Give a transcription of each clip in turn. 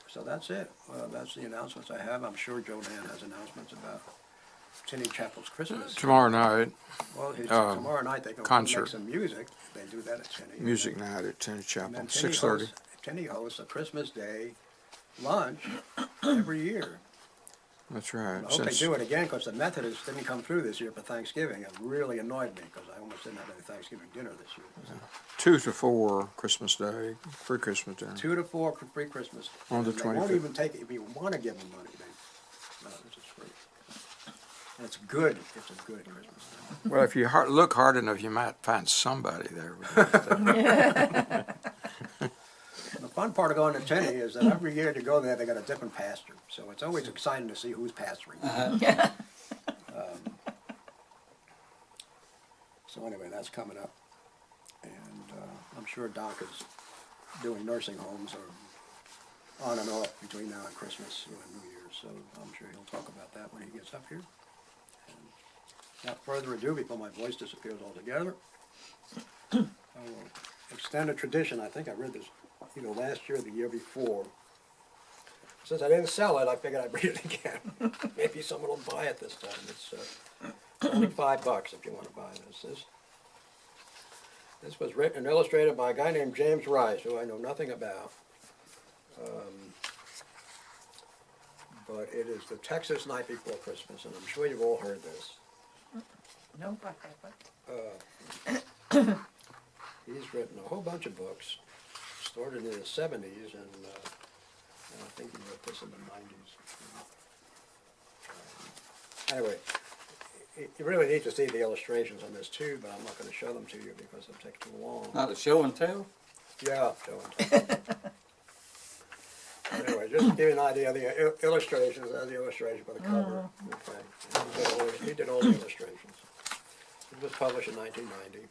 So that's it. That's the announcements I have. I'm sure Joe Dan has announcements about Tinny Chapel's Christmas. Tomorrow night, Well, tomorrow night they can concert. make some music. They do that at Tinny. music night at Tenny And Chapel, then 6:30. Tinny hosts a Christmas Day lunch every year. That's right. I hope they do it again because the Methodists didn't come through this year for Thanksgiving. It really annoyed me because I almost didn't have any Thanksgiving dinner this year. 2 to 4 Christmas Day, free Christmas dinner. 2 to 4 free Christmas. On the And they won't 25th. even take it if you want to give them money. No, this is free. And it's good. It's a good Christmas dinner. Well, if you look hard enough, you might find somebody there. The fun part of going to Tinny is that every year you go there, they got a different pastor. So it's always exciting to see who's pastoring. So anyway, that's coming up. And I'm sure Doc is doing nursing homes or on and off between now and Christmas and New Year's. So I'm sure he'll talk about that when he gets up here. And without further ado, before my voice disappears altogether, I will extend a tradition. I think I read this either last year or the year before. Since I didn't sell it, I figured I'd read it again. Maybe someone will buy it this time. It's only $5 if you want to buy this. This was written and illustrated by a guy named James Rice, who I know nothing about. But it is the Texas Night Before Christmas, and I'm sure you've all heard this. No, but He's written a whole bunch of books. Started in the 70s, and I think he wrote this in the 90s. Anyway, you really need to see the illustrations on this too, but I'm not going to show them to you because it'll take too long. Not a show and tell? Yeah, show and tell. Anyway, just to give you an idea of the illustrations, there's the illustration for the cover. Okay. He did all the illustrations. It was published in 1990.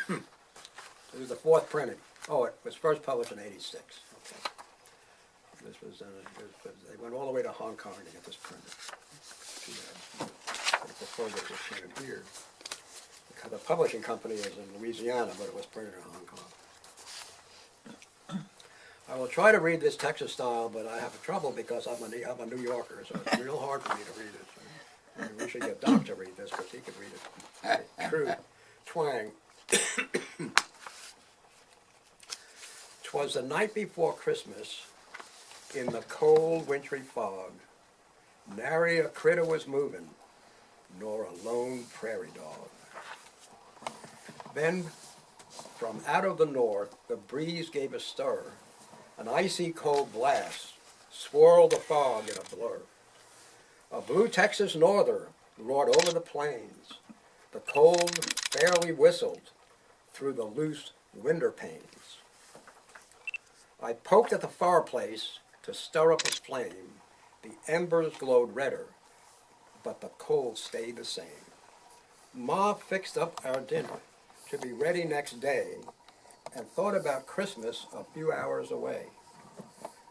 And this is the 4th printing. Oh, it was first published in 86. Okay. This was, they went all the way to Hong Kong to get this printed. They preferred that it was printed here. Because the publishing company is in Louisiana, but it was printed in Hong Kong. I will try to read this Texas style, but I have trouble because I'm a New Yorker, so it's real hard for me to read it. So we should get Doc to read this because he could read it. True twang. 'Twas the night before Christmas, in the cold wintry fog, nary a critter was moving, nor a lone prairie dog. Then, from out of the north, the breeze gave a stir, an icy cold blast swirled the fog in a blur. A blue Texas norther roared over the plains. The cold fairly whistled through the loose window panes. I poked at the fireplace to stir up a flame. The embers glowed redder, but the cold stayed the same. Ma fixed up our dinner to be ready next day and thought about Christmas a few hours away.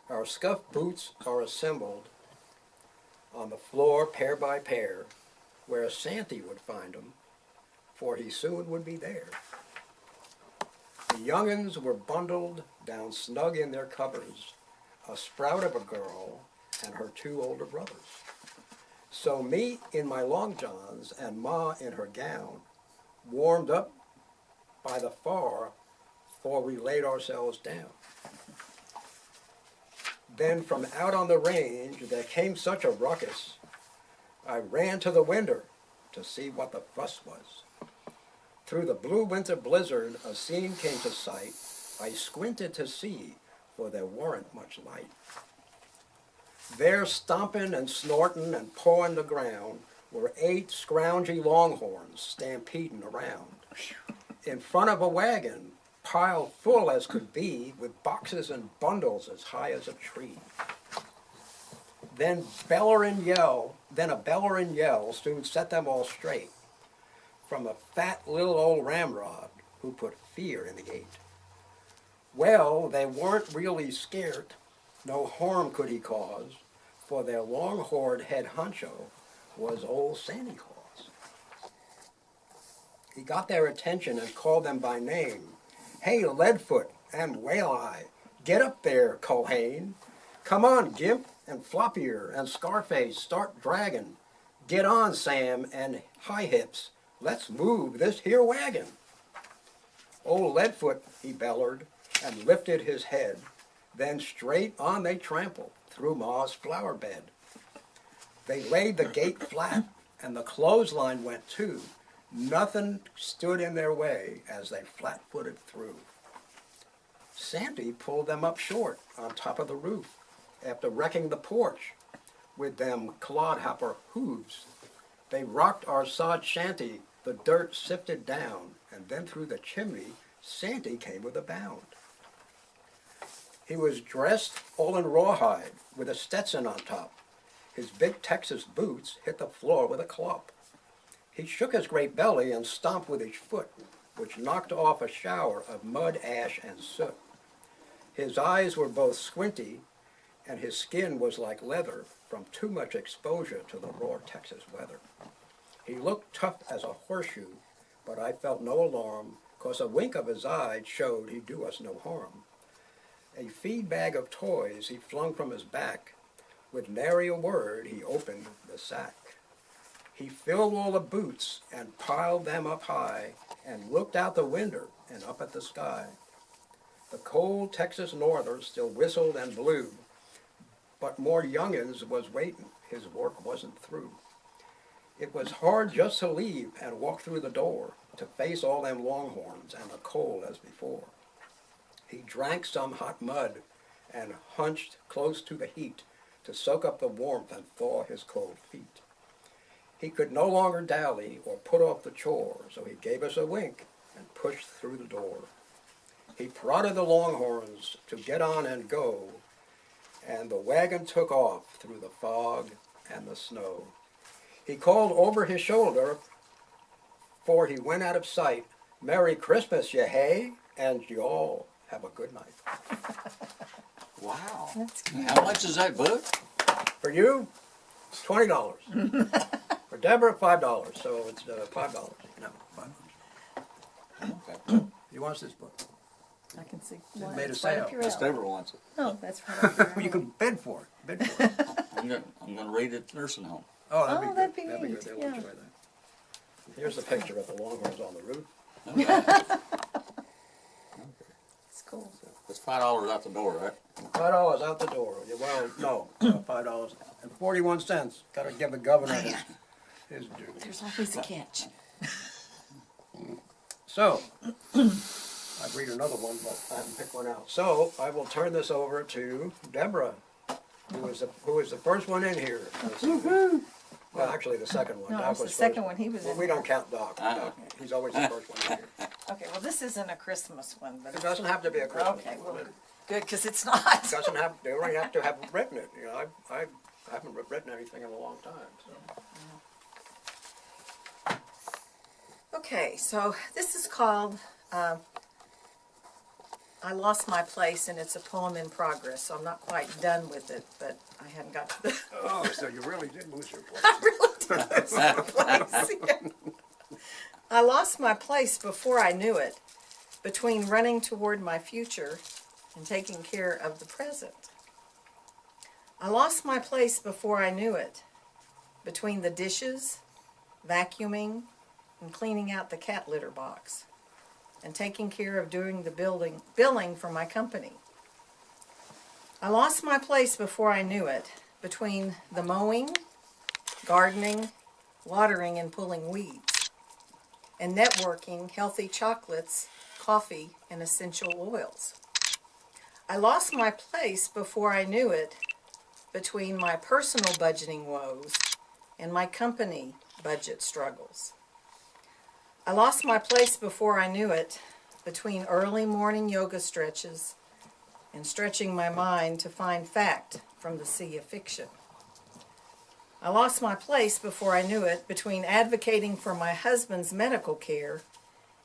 Our scuffed boots are assembled on the floor pair by pair, where Santy would find 'em, for he soon would be there. The young'uns were bundled down snug in their covers, a sprout of a girl and her 2 older brothers. So me in my long johns and Ma in her gown, warmed up by the fire, for we laid ourselves down. Then from out on the range there came such a ruckus, I ran to the window to see what the fuss was. Through the blue winter blizzard a scene came to sight. I squinted to see, for there weren't much light. There, stomping and snorting and pawing the ground, were 8 scroungy longhorns stampeding around. In front of a wagon, piled full as could be, with boxes and bundles as high as a tree. Then a bellerin' yell soon set them all straight, from a fat little old ramrod who put fear in the gate. Well, they weren't really scared, no harm could he cause, for their long-horned head honcho was old Santa Claus. He got their attention and called them by name. Hey, Leadfoot and Whale Eye, get up there, Culhane. Come on, Gimp and Floppier and Scarface, start dragging. Get on, Sam and High Hips. Let's move this here wagon. Old Leadfoot, he bellowed, and lifted his head. Then straight on they trampled through Ma's flower bed. They laid the gate flat, and the clothesline went too. Nothing stood in their way as they flat-footed through. Santy pulled them up short on top of the roof after wrecking the porch with them clodhopper hooves. They rocked our sod shanty, the dirt sifted down, and then through the chimney Santy came with a bound. He was dressed all in rawhide with a Stetson on top. His big Texas boots hit the floor with a clop. He shook his great belly and stomped with his foot, which knocked off a shower of mud, ash, and soot. His eyes were both squinty, and his skin was like leather from too much exposure to the raw Texas weather. He looked tough as a horseshoe, but I felt no alarm, 'cause a wink of his eye showed he'd do us no harm. A feed bag of toys he flung from his back. With nary a word he opened the sack. He filled all the boots and piled them up high and looked out the window and up at the sky. The cold Texas norther still whistled and blew, but more young'uns was waiting. His work wasn't through. It was hard just to leave and walk through the door to face all them longhorns and the cold as before. He drank some hot mud and hunched close to the heat to soak up the warmth and thaw his cold feet. He could no longer dally or put off the chore, so he gave us a wink and pushed through the door. He prodded the longhorns to get on and go, and the wagon took off through the fog and the snow. He called over his shoulder, for he went out of sight, "Merry Christmas, ye hay, and ye all have a good night." Wow. That's cute. How much is that book? For you, $20. For Deborah, $5. So it's $5. No, $5. Okay. You want this book? I can see. It Well, made a it's right sale. up your Miss alley. Deborah wants it. Oh, that's right up your You alley. can bid for it. Bid for it. I'm gonna read it at the nursing home. Oh, Oh, good. that'd be That'd be neat, good. They'll yeah. enjoy that. Here's the picture of the longhorns on the roof. Okay. It's cool. It's $5 out the door, right? $5 out the door. Well, no, $5.41. Got to give the governor his due. There's always a catch. So, I'd read another one, but I haven't picked one out. So, I will turn this over to Deborah, who is the first one in here. Well, actually, the second one. No, Doc it's the was second first. one. He was Well, in. we don't count Doc. Ah. Doc. He's always the first one in here. Okay, well, this isn't a Christmas one, but It doesn't have to be a Christmas okay, one. well, It good, because it's not. doesn't have. They don't have to have written it. You know, I haven't written anything in a long time. So. Okay, so this is called I Lost My Place, and it's a poem in progress, so I'm not quite done with it, but I hadn't got to the Oh, so you really did lose your place. I really did lose my place. I lost my place before I knew it, between running toward my future and taking care of the present. I lost my place before I knew it, between the dishes, vacuuming, and cleaning out the cat litter box, and taking care of doing the billing for my company. I lost my place before I knew it, between the mowing, gardening, watering and pulling weeds, and networking healthy chocolates, coffee, and essential oils. I lost my place before I knew it, between my personal budgeting woes and my company budget struggles. I lost my place before I knew it, between early morning yoga stretches and stretching my mind to find fact from the sea of fiction. I lost my place before I knew it, between advocating for my husband's medical care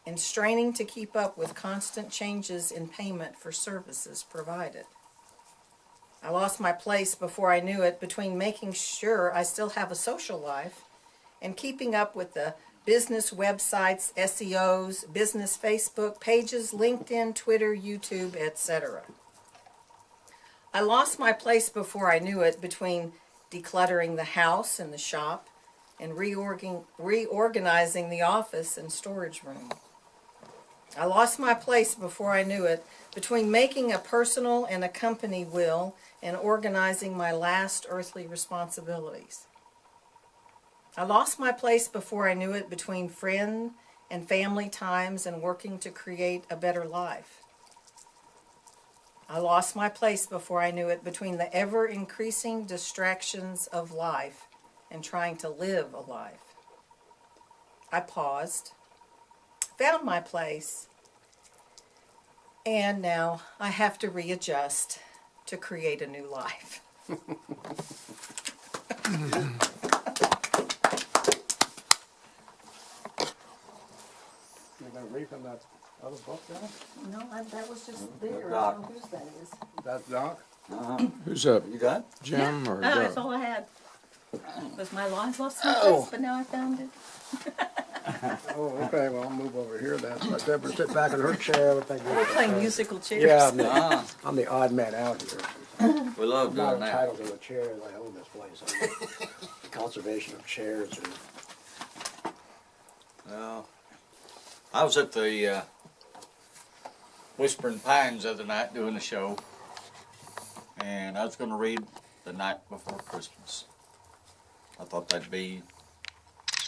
and straining to keep up with constant changes in payment for services provided. I lost my place before I knew it, between making sure I still have a social life and keeping up with the business websites, SEOs, business Facebook pages, LinkedIn, Twitter, YouTube, etc. I lost my place before I knew it between decluttering the house and the shop and reorganizing the office and storage room. I lost my place before I knew it between making a personal and a company will and organizing my last earthly responsibilities. I lost my place before I knew it between friend and family times and working to create a better life. I lost my place before I knew it between the ever-increasing distractions of life and trying to live a life. I paused, found my place, and now I have to readjust to create a new life. You're gonna read from that other book now? No, that was just there. I Doc. don't know whose that is. That's Doc? Who's up? You done? Jim or Oh, that's Doug? all I had. Was my life lost my Oh. place, but now I found it. Oh, okay, well, I'll move over here then. Let Deborah sit back in her chair. We're playing musical chairs. Yeah, Ah, I'm the odd man out here. we love I'm not doing that. entitled to a chair as I own this place. I'm the conservation of chairs. Well, I was at the Whispering Pines the other night doing a show, and I was going to read The Night Before Christmas. I thought that'd be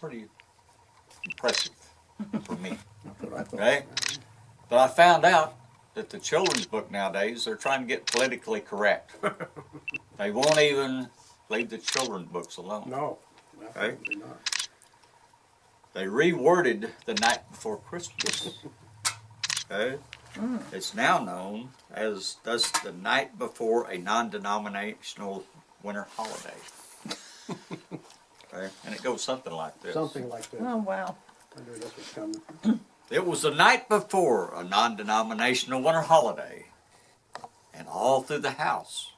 pretty impressive for me. That's what I thought. Okay? But I found out that the children's book nowadays, they're trying to get politically correct. They won't even leave the children's books alone. No, absolutely not. They reworded The Night Before Christmas. Okay? It's now known as thus the night before a non-denominational winter holiday. Okay? And it goes something like this. Something like this. Oh, wow. I knew this was coming. It was the night before a non-denominational winter holiday, and all through the house,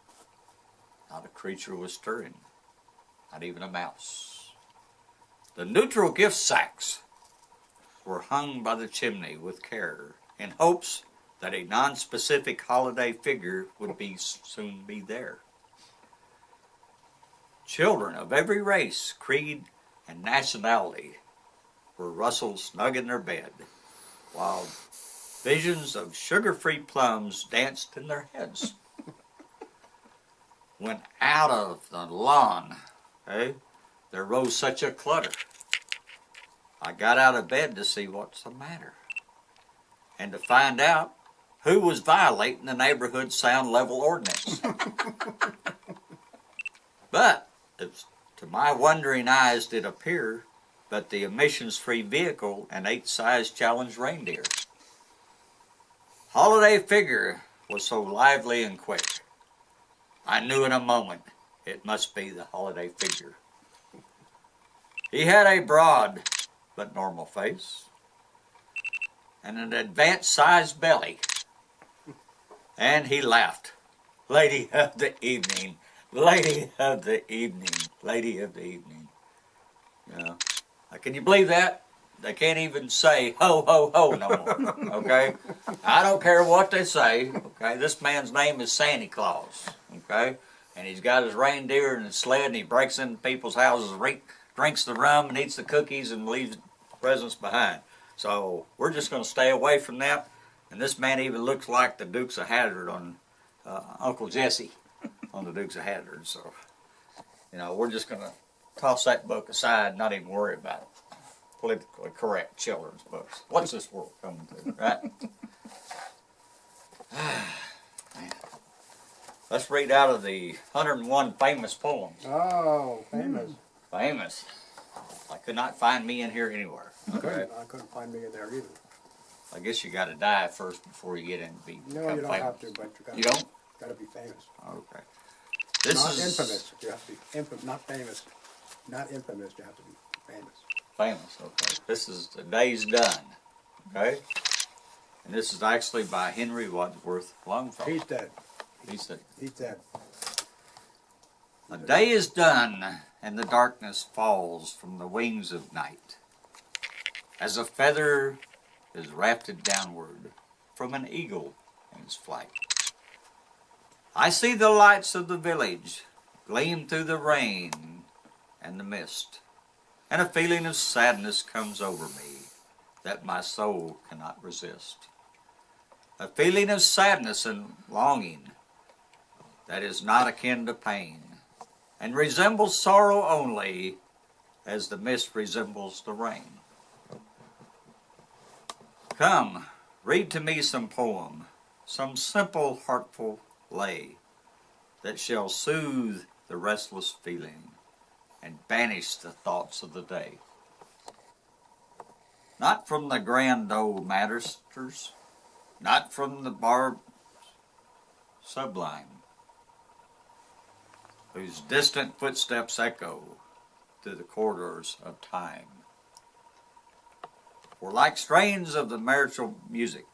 not a creature was stirring, not even a mouse. The neutral gift sacks were hung by the chimney with care, in hopes that a non-specific holiday figure would soon be there. Children of every race, creed, and nationality were rustled snug in their bed, while visions of sugar-free plums danced in their heads. When out of the lawn, there rose such a clutter. I got out of bed to see what's the matter, and to find out who was violating the neighborhood sound level ordinance. But, to my wondering eyes did appear but the emissions-free vehicle and 8-size challenge reindeer. Holiday figure was so lively and quick. I knew in a moment it must be the holiday figure. He had a broad but normal face and an advanced-sized belly, and he laughed. Lady of the evening, lady of the evening, lady of the evening. You know, can you believe that? They can't even say ho, ho, ho no more, okay? I don't care what they say, okay? This man's name is Santa Claus, okay? And he's got his reindeer and his sled, and he breaks into people's houses, drinks the rum and eats the cookies and leaves presents behind. So we're just going to stay away from that. And this man even looks like the Dukes of Hazzard on Uncle Jesse on the Dukes of Hazzard. So, you know, we're just going to toss that book aside and not even worry about it. Politically correct children's books. What's this world coming to, right? Man. Let's read out of the 101 famous poems. Oh, famous. Famous. I could not find me in here anywhere. Okay. I couldn't find me in there either. I guess you got to die first before you get in to be No, you don't famous. have to, but you got You don't? to be famous. Okay. This Not is infamous. You have to be not famous. Not infamous. You have to be famous. famous. Okay. This is The Day's Done. Okay. And this is actually by Henry Wadsworth Longfellow. He's dead. He's the He's dead. The day is done, and the darkness falls from the wings of night. as a feather is rafted downward from an eagle in its flight. I see the lights of the village gleam through the rain and the mist, and a feeling of sadness comes over me that my soul cannot resist. A feeling of sadness and longing that is not akin to pain, and resembles sorrow only as the mist resembles the rain. Come, read to me some poem, some simple, heartful lay that shall soothe the restless feeling and banish the thoughts of the day. Not from the grand old masters, not from the barbed sublime, whose distant footsteps echo through the corridors of time. For like strains of the martial music,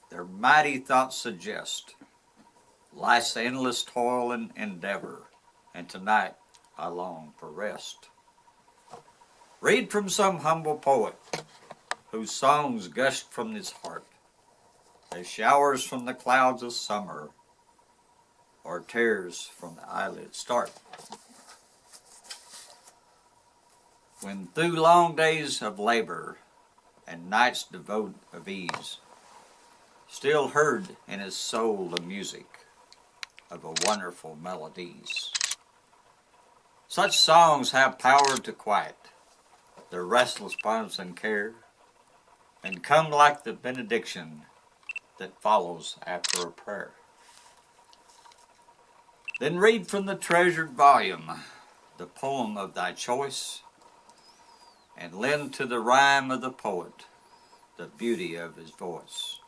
their mighty thoughts suggest life's endless toil and endeavor, and tonight I long for rest. Read from some humble poet whose songs gushed from his heart as showers from the clouds of summer or tears from the eyelids start. When through long days of labor and nights devoid of ease, still heard in his soul the music of a wonderful melodies. Such songs have power to quiet their restless bonds and care, and come like the benediction that follows after a prayer. Then read from the treasured volume the poem of thy choice, and lend to the rhyme of the poet the beauty of his voice.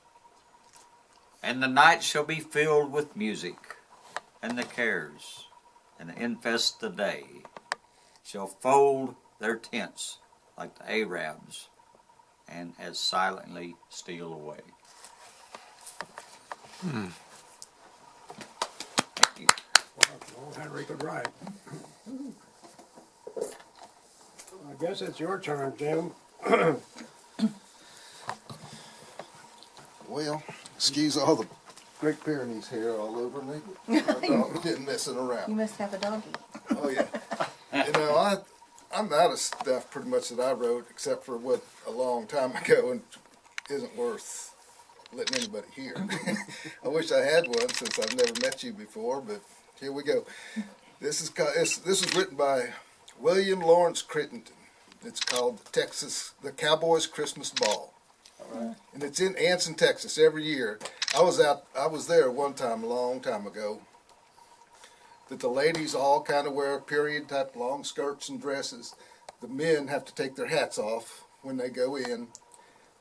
And the night shall be filled with music, and the cares and infest the day shall fold their tents like the Arabs and as silently steal away. Thank you. Well, Henry could write. I guess it's your turn, Jim. Well, excuse all the Great Pyrenees hair all over me. I thought we didn't messing You around. must have a doggy. Oh yeah. You know, I'm out of stuff pretty much that I wrote, except for what a long time ago and isn't worth letting anybody hear. I wish I had one since I've never met you before, but here we go. This was written by William Lawrence Crittenden. It's called the Cowboys Christmas Ball. Right. And it's in Anson, Texas every year. I was there one time, a long time ago, that the ladies all kind of wear period type long skirts and dresses. The men have to take their hats off when they go in.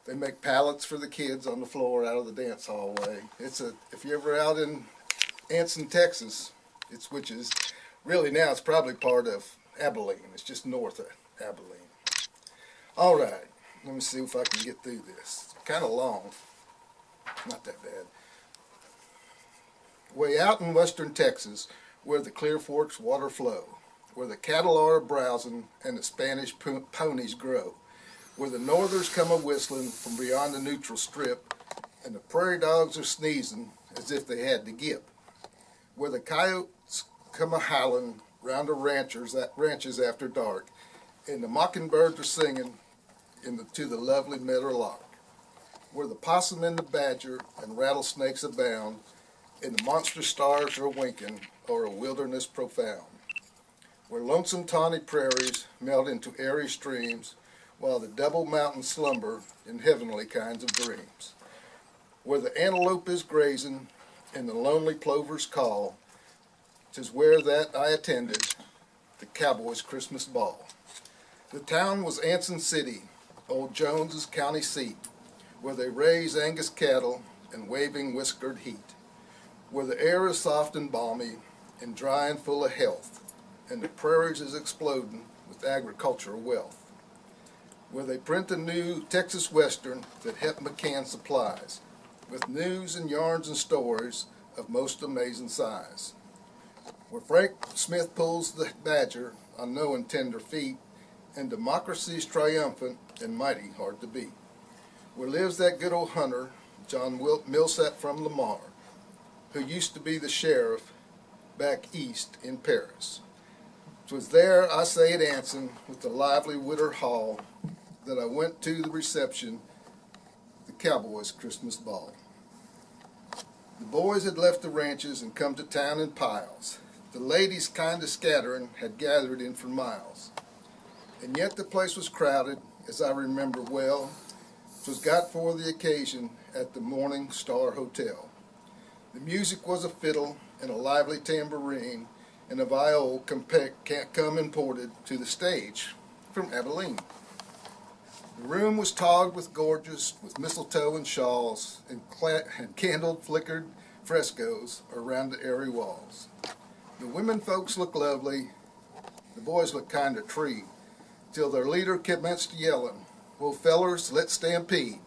They make pallets for the kids on the floor out of the dance hallway. If you're ever out in Anson, Texas, which is really now it's probably part of Abilene. It's just north of Abilene. All right, let me see if I can get through this. It's kind of long. Not that bad. Way out in western Texas, where the Clear Forks water flow, where the cattle are browsing and the Spanish ponies grow, where the northers come a-whistling from beyond the neutral strip, and the prairie dogs are sneezing as if they had to gip, where the coyotes come a-howling round the ranches after dark, and the mockingbirds are singing to the lovely meadowlark, where the possum and the badger and rattlesnakes abound, and the monster stars are winking o'er a wilderness profound, where lonesome tawny prairies melt into airy streams, while the double mountains slumber in heavenly kinds of dreams, where the antelope is grazing and the lonely plovers call. 'Tis where that I attended the Cowboys' Christmas Ball. The town was Anson City, old Jones's county seat, where they raise Angus cattle and waving whiskered heat, where the air is soft and balmy and dry and full of health, and the prairies is exploding with agricultural wealth, where they print the new Texas Western that Hep McCann supplies, with news and yarns and stories of most amazing size, where Frank Smith pulls the badger on no and tender feet, and democracy's triumphant and mighty hard to beat. Where lives that good old hunter, John Millsap from Lamar, who used to be the sheriff back east in Paris. 'Twas there, I say, at Anson, with the lively Witter Hall, that I went to the reception, the Cowboys' Christmas ball. The boys had left the ranches and come to town in piles. The ladies, kind of scattering, had gathered in for miles. And yet the place was crowded, as I remember well. 'Twas got for the occasion at the Morning Star Hotel. The music was a fiddle and a lively tambourine, and a viol come imported to the stage from Abilene. The room was togged with gorgeous, with mistletoe and shawls, and candled flickered frescoes around the airy walls. The women folks looked lovely, the boys looked kind of tree, till their leader commenced yelling, "Well, fellers, let's stampede."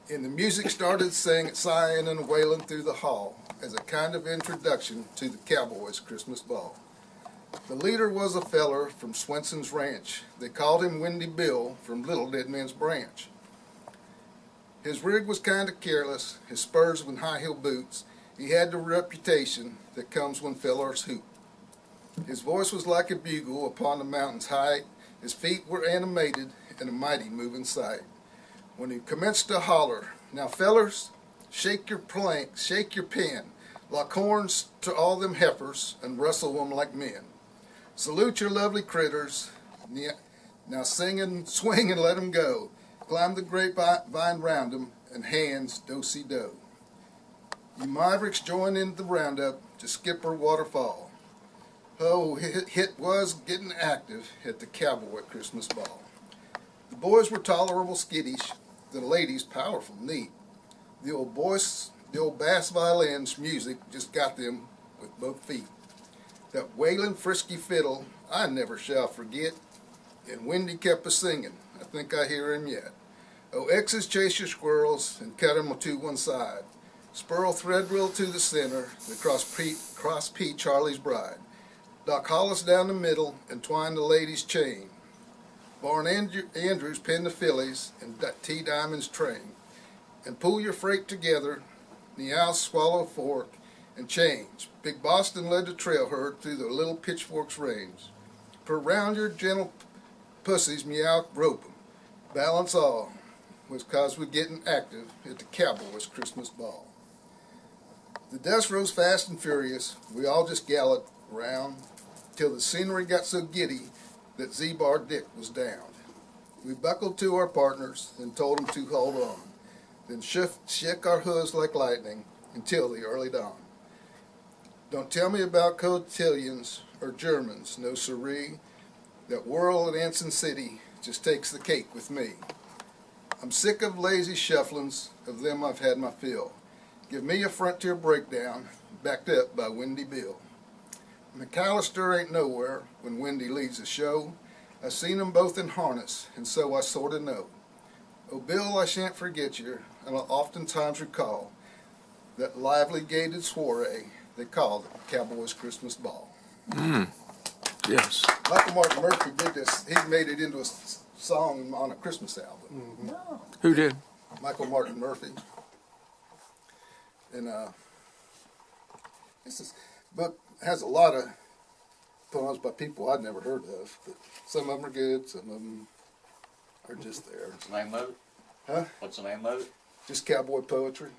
And the music started sighing and wailing through the hall as a kind of introduction to the Cowboys' Christmas ball. The leader was a feller from Swenson's Ranch. They called him Windy Bill from Little Dead Man's Branch. His rig was kind of careless, his spurs with high-heel boots. He had the reputation that comes when fellers hoot. His voice was like a bugle upon the mountain's height. His feet were animated in a mighty moving sight. When he commenced to holler, "Now fellers, shake your plank, shake your pen, lock horns to all them heifers, and rustle 'em like men. Salute your lovely critters, now sing and swing and let 'em go. Climb the grapevine round 'em, and hands do-si-do. You mavericks join in the roundup to Skipper Waterfall." Oh, it was getting active at the Cowboy Christmas ball. The boys were tolerable skittish, the ladies powerful neat. The old bass violin's music just got them with both feet. That wailin' frisky fiddle I never shall forget, and Windy kept a-singin', I think I hear him yet. Oh, X's chase your squirrels and cut 'em to one side. Spurl threadreel to the center, the cross P Charlie's bride. Doc Hollis down the middle and twine the lady's chain. Barn Andrews pin the fillies and T Diamond's train. And pull your freight together, the owl swallow fork and change. Big Boston led the trail herd through the little pitchfork's range. Per round your gentle pussies meow rope 'em. Balance all, was 'cause we're getting active at the Cowboys' Christmas ball. The dust rose fast and furious. We all just galloped round till the scenery got so giddy that Z-Bar Dick was down. We buckled to our partners and told 'em to hold on, then shook our hooves like lightning until the early dawn. Don't tell me about cotillions or Germans, no siree. That whirl at Anson City just takes the cake with me. I'm sick of lazy shufflin's, of them I've had my fill. Give me a frontier breakdown, backed up by Windy Bill. McAllister ain't nowhere when Windy leads the show. I seen 'em both in harness, and so I sorta know. Oh, Bill, I shan't forget you, and I'll oftentimes recall that lively gated soiree they called the Cowboys' Christmas ball. Yes. Michael Martin Murphy did this. He made it into a song on a Christmas album. No. Who did? Michael Martin Murphy. And this book has a lot of poems by people I'd never heard of, but some of them are good, some of them are just there. What's the name of it? Huh? What's the name of it? Just cowboy poetry.